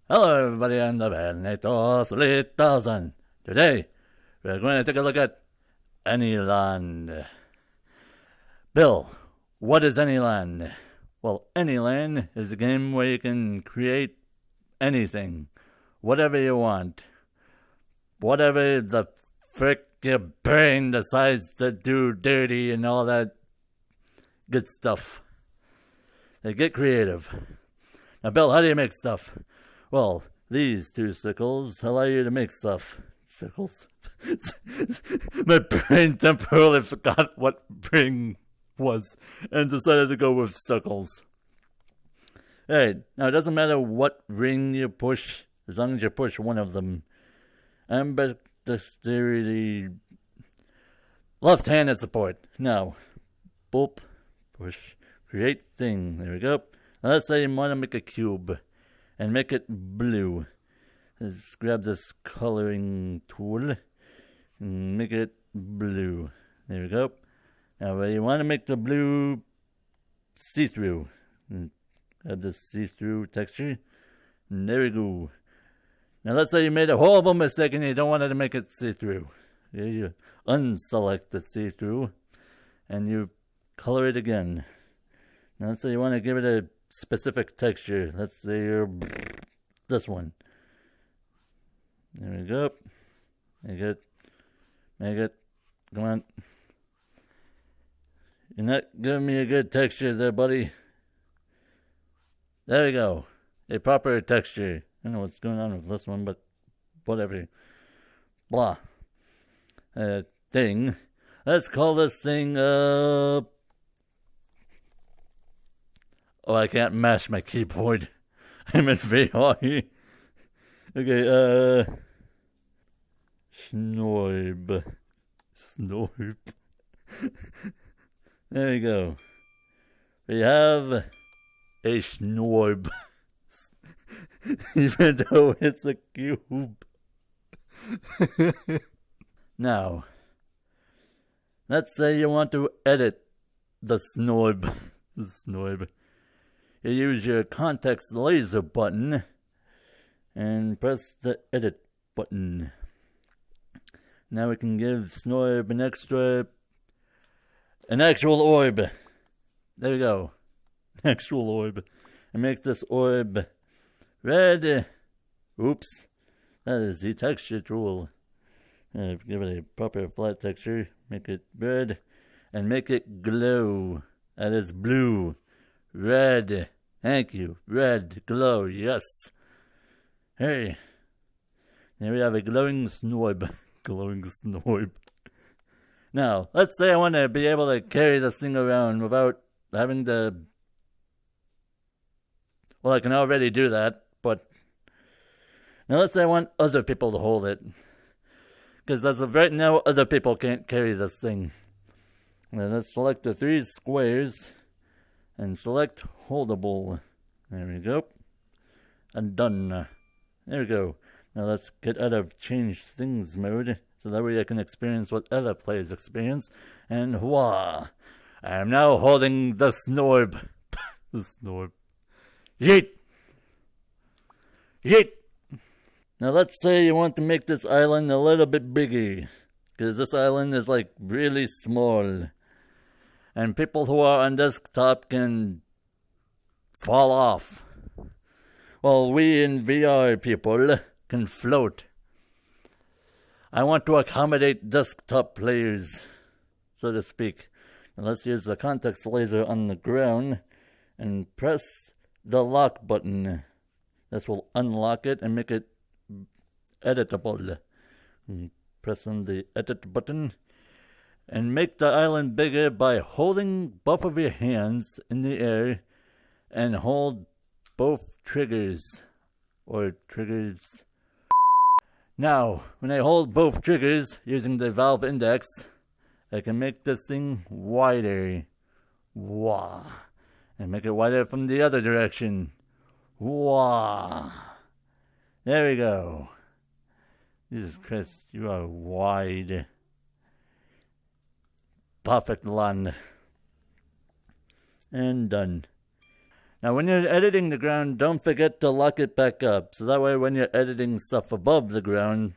Hello, everybody, and the Benito 3000. Today, we're going to take a look at Anyland. Bill, what is Anyland? Well, Anyland is a game where you can create anything, whatever you want, whatever the frick your brain decides to do dirty and all that good stuff. They get creative. Now, Bill, how do you make stuff? Well, these two sickles allow you to make stuff. Sickles? My brain temporarily forgot what ring was and decided to go with sickles. Hey, now it doesn't matter what ring you push, as long as you push one of them. Ambidexterity. Left-handed support. Now, boop, push, create thing. There we go. Now let's say you want to make a cube and make it blue. Let's grab this coloring tool and make it blue. There we go. Now you want to make the blue see-through. Grab this see-through texture. And there we go. Now let's say you made a horrible mistake and you don't want to make it see-through. You unselect the see-through and you color it again. Now let's say you want to give it a specific texture. Let's say this one. There we go. Make it. Come on. You're not giving me a good texture there, buddy. There we go. A proper texture. I don't know what's going on with this one, but whatever. Blah. Thing. Let's call this thing, Oh, I can't mash my keyboard. I'm in VR. Okay, Snorb. There you go. We have a Snorb. Even though it's a cube. Now, let's say you want to edit the Snorb. You use your context laser button and press the edit button. Now we can give Snorb an actual orb. There we go. An actual orb. And make this orb red. Oops. That is the texture tool. Give it a proper flat texture. Make it red. And make it glow. That is blue. Red. Thank you. Red. Glow. Yes. Hey. Here we have a glowing Snorb. Now, let's say I want to be able to carry this thing around without having to... Well, I can already do that, but... Now, let's say I want other people to hold it. Because as of right now, other people can't carry this thing. Now, let's select the 3 squares and select holdable. There we go. And done. There we go. Now let's get out of change things mode so that way I can experience what other players experience. And hurrah! I am now holding the Snorb. The Snorb. Yeet! Yeet! Now let's say you want to make this island a little bit bigger. Because this island is like really small. And people who are on desktop can fall off. Well, we in VR people can float. I want to accommodate desktop players, so to speak. Now let's use the context laser on the ground and press the lock button. This will unlock it and make it editable. Press on the edit button. And make the island bigger by holding both of your hands in the air and hold both triggers. Or triggers. Now, when I hold both triggers using the valve index, I can make this thing wider. Wah. And make it wider from the other direction. Wah. There we go. Jesus Christ, you are wide. Perfect land. And done. Now, when you're editing the ground, don't forget to lock it back up. So that way, when you're editing stuff above the ground,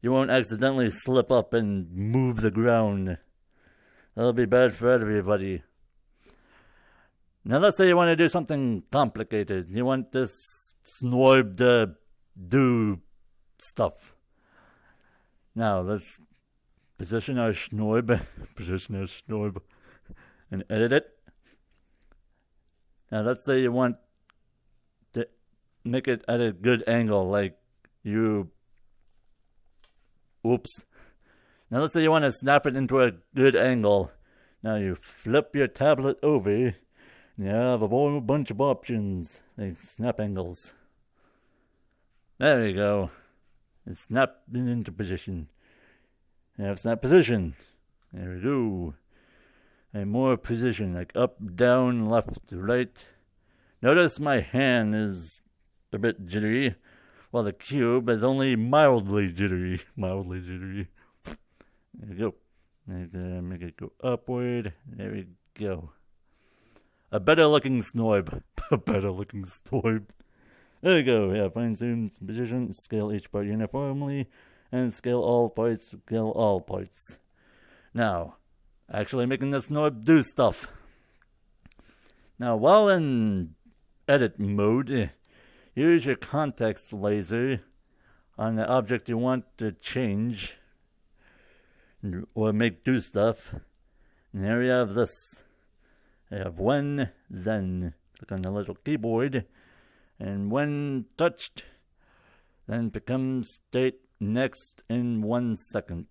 you won't accidentally slip up and move the ground. That'll be bad for everybody. Now, let's say you want to do something complicated. You want this snorb to do stuff. Now, let's position our snorb, and edit it. Now, let's say you want to make it at a good angle, like you... Oops. Now, let's say you want to snap it into a good angle. Now, you flip your tablet over, and you have a whole bunch of options, like snap angles. There you go. And snap it into position. You have snap position. There we go. And more position, like up, down, left, right. Notice my hand is a bit jittery, while the cube is only mildly jittery. There we go. Make it go upward. There we go. A better looking snorb. There we go. Yeah, fine tune position, scale each part uniformly, and scale all parts. Now, actually making the snorb do stuff. Now, while in edit mode, use your context laser on the object you want to change or make do stuff. And here we have this. I have when, then. Click on the little keyboard. And when touched, then become state next in 1 second.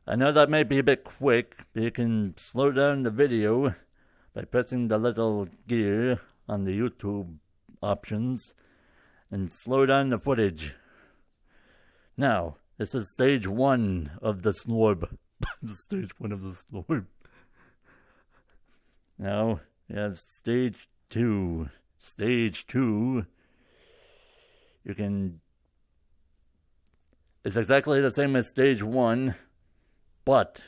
I know that may be a bit quick, but you can slow down the video by pressing the little gear on the YouTube options and slow down the footage. Now, this is stage 1 of the snorb. Now, we have stage 2. Stage 2, it's exactly the same as stage 1, but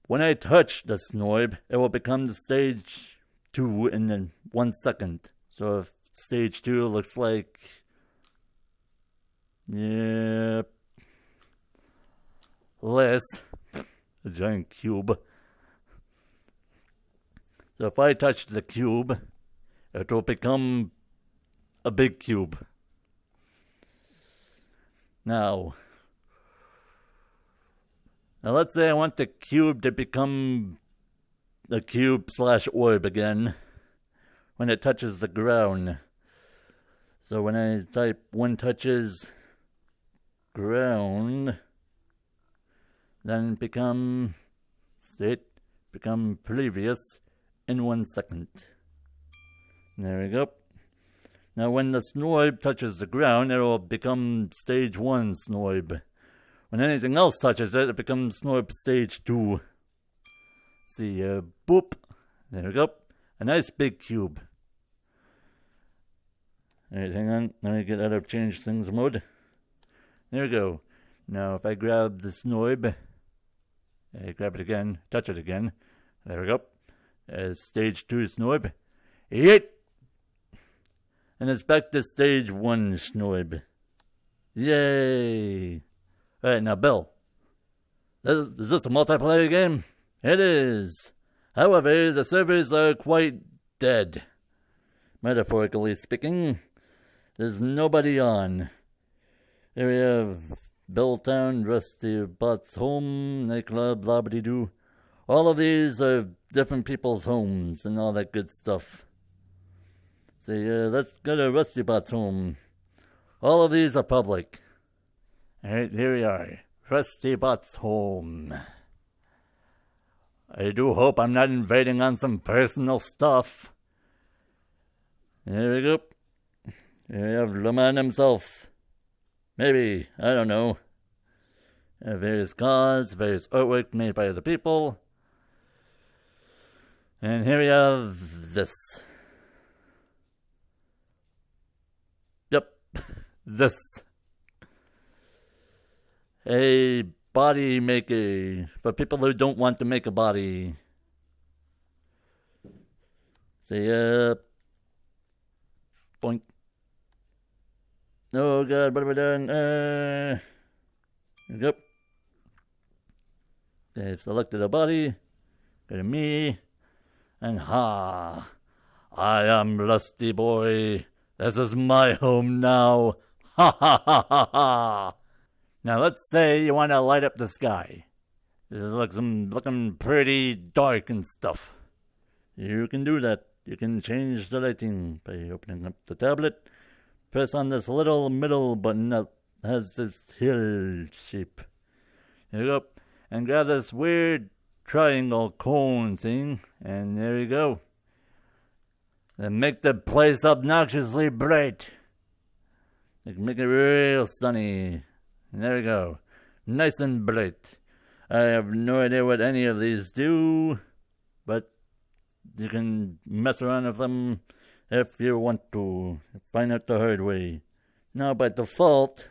when I touch the snorb, it will become the stage 2 in 1 second. So if stage 2 looks like, this, a giant cube. So if I touch the cube, it will become a big cube. Now let's say I want the cube to become a cube/orb again when it touches the ground. So when I type when touches ground, then become previous in 1 second. There we go. Now when the snorb touches the ground, it will become stage 1 snorb. When anything else touches it, it becomes snorb stage 2. See, boop. There we go. A nice big cube. Alright, hang on. Let me get out of change things mode. There we go. Now if I grab the snorb, I grab it again, touch it again. There we go. Stage 2 snorb. Yeet! And it's back to stage 1 snorb. Yay! Alright, now Bill. Is this a multiplayer game? It is. However, the servers are quite dead. Metaphorically speaking. There's nobody on. Here we have Billtown, Rusty Bot's home, nightclub, blah-biddy-doo. All of these are different people's homes and all that good stuff. So let's go to Rusty Bot's home. All of these are public. Alright, here we are. Rusty Bot's home. I do hope I'm not invading on some personal stuff. There we go. Here we have Le Man himself. Maybe, I don't know. Various cars, various artwork made by other people. And here we have this. Yep, this. A body maker for people who don't want to make a body. See ya. Boink. Oh god, what have I done? Yep. Okay, selected a body. Go to me. And ha! I am Lusty Boy. This is my home now. Ha ha ha ha ha! Now let's say you want to light up the sky. This is looking pretty dark and stuff. You can do that. You can change the lighting by opening up the tablet. Press on this little middle button that has this hill shape. There you go. And grab this weird triangle cone thing. And there you go. And make the place obnoxiously bright. Make it real sunny. And there we go. Nice and bright. I have no idea what any of these do, but you can mess around with them if you want to. Find out the hard way. Now, by default,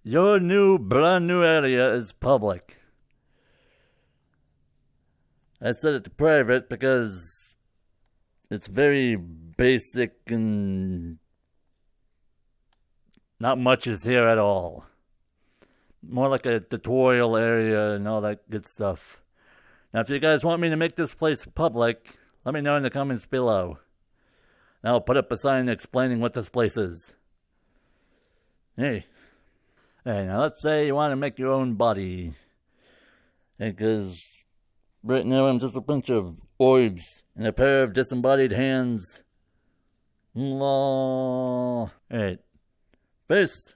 your brand new area is public. I set it to private because it's very basic and not much is here at all. More like a tutorial area and all that good stuff. Now, if you guys want me to make this place public, let me know in the comments below. And I'll put up a sign explaining what this place is. Hey. Hey, now let's say you want to make your own body. Because right now I'm just a bunch of orbs and a pair of disembodied hands. Alright. First,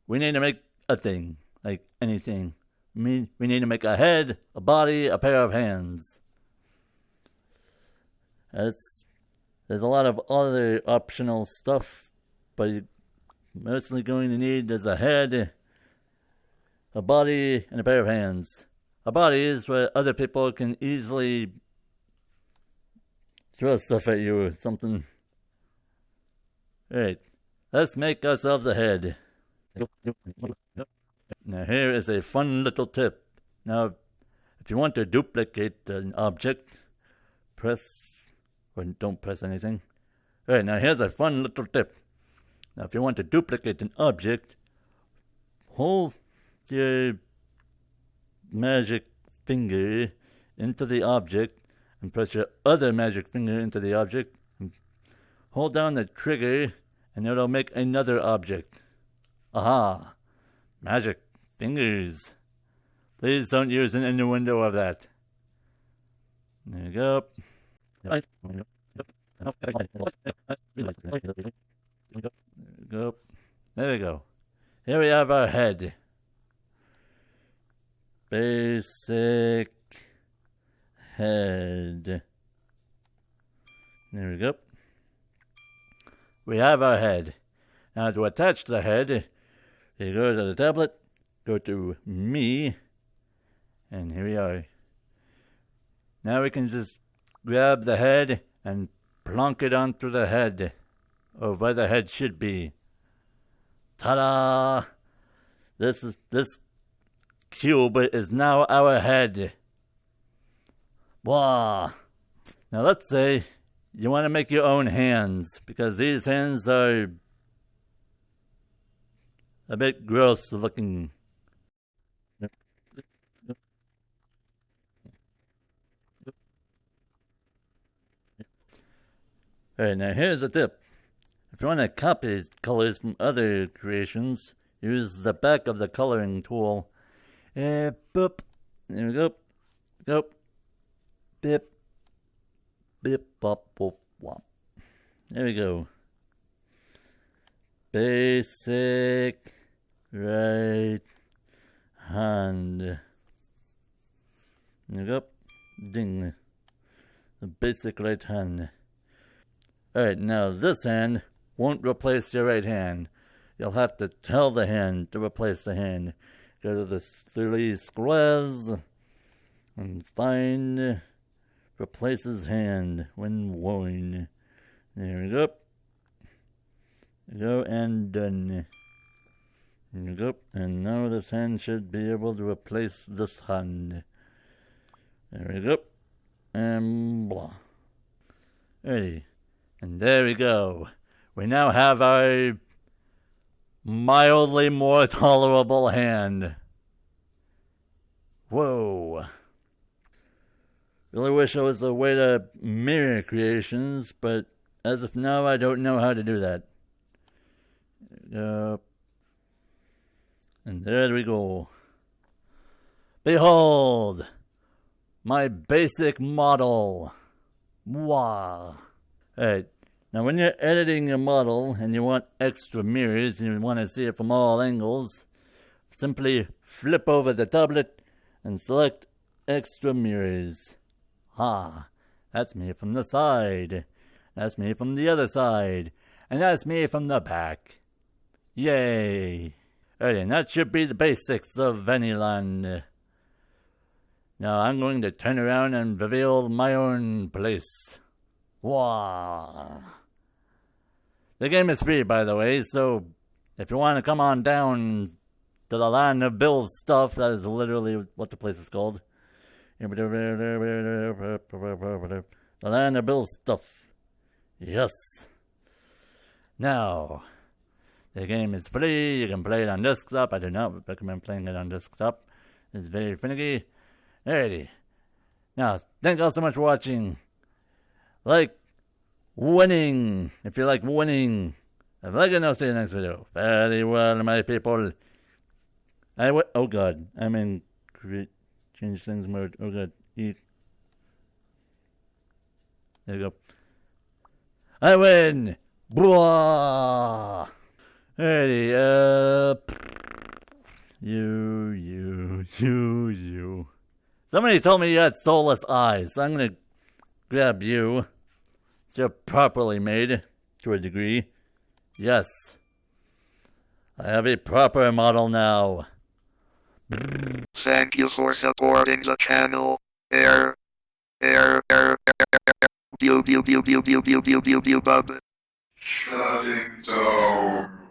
we need to make a thing. Like anything. We need to make a head, a body, a pair of hands. There's a lot of other optional stuff, but you're mostly going to need is a head, a body, and a pair of hands. A body is where other people can easily throw stuff at you or something. Alright, let's make ourselves a head. Now here is a fun little tip. Now, if you want to duplicate an object, don't press anything. Alright, now here's a fun little tip. Now if you want to duplicate an object, hold your magic finger into the object and press your other magic finger into the object. And hold down the trigger and it'll make another object. Aha! Magic fingers. Please don't use an innuendo of that. There you go. There we go. Here we have our head. Basic head. There we go. We have our head. Now to attach the head, you go to the tablet, go to me, and here we are. Now we can just grab the head and plonk it onto the head, or where the head should be. Ta-da! This cube is now our head. Wow! Now let's say you want to make your own hands, because these hands are a bit gross looking. Alright, now here's a tip. If you want to copy colors from other creations, use the back of the coloring tool. Boop. There we go. Go. Bip. Bip, bop, boop, wop. There we go. Basic right hand. There we go. Ding. The basic right hand. Alright, now this hand won't replace your right hand. You'll have to tell the hand to replace the hand. Go to the 3 squares and find replaces hand when worn. There we go. Go and done. There we go. And now this hand should be able to replace this hand. There we go. And blah. Hey. And there we go. We now have a mildly more tolerable hand. Whoa. Really wish there was a way to mirror creations, but as of now, I don't know how to do that. And there we go. Behold, my basic model. Wow. Alright, now when you're editing your model and you want extra mirrors and you want to see it from all angles, simply flip over the tablet and select extra mirrors. That's me from the side. That's me from the other side. And that's me from the back. Yay! Alright, and that should be the basics of Anyland. Now I'm going to turn around and reveal my own place. Wow! The game is free, by the way, so if you want to come on down to the land of Bill's stuff, that is literally what the place is called. The land of Bill's stuff. Yes. Now, the game is free. You can play it on desktop. I do not recommend playing it on desktop. It's very finicky. Alrighty. Now, thank you all so much for watching. Like winning. If you like winning. If you like it, I'll see you in the next video. Very well, my people. Oh god. I'm in change things mode. Oh god. Eat. There you go. I win! Blah! Alrighty, you. Somebody told me you had soulless eyes, so I'm gonna grab you. So you're properly made, to a degree. Yes. I have a proper model now. Thank you for supporting the channel. Shutting down.